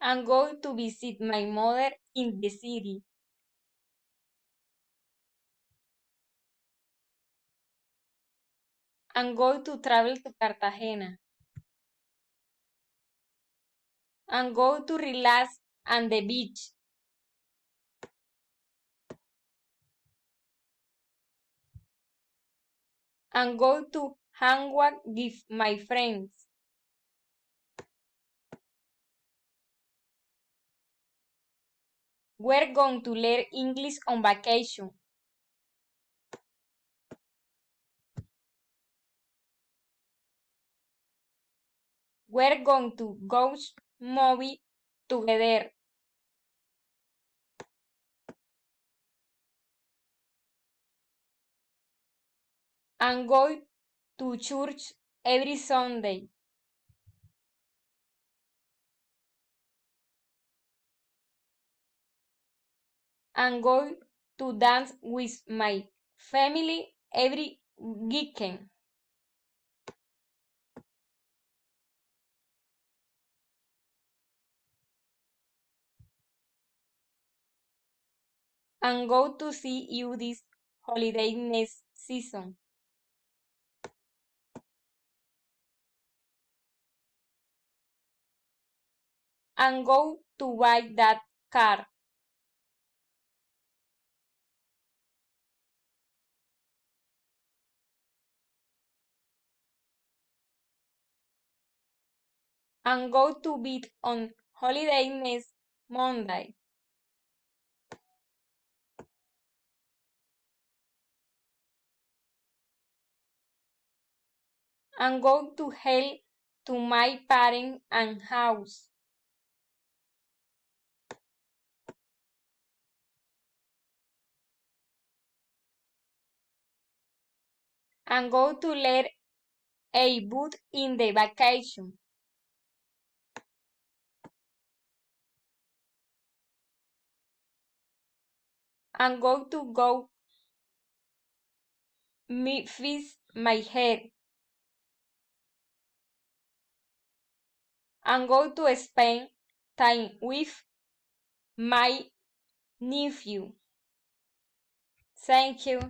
I'm going to visit my mother in the city. I'm going to travel to Cartagena. I'm going to relax on the beach. I'm going to hang out with my friends. We're going to learn English on vacation. We're going to go movie together. I'm going to church every Sunday. I'm going to dance with my family every weekend. I'm going to see you this holiday next season. I'm going to buy that car. I'm going to be on holiday next Monday. I'm going to help to my parents and house. I'm going to learn a boot in the vacation. I'm going to go fix my hair. I'm going to spend time with my nephew. Thank you.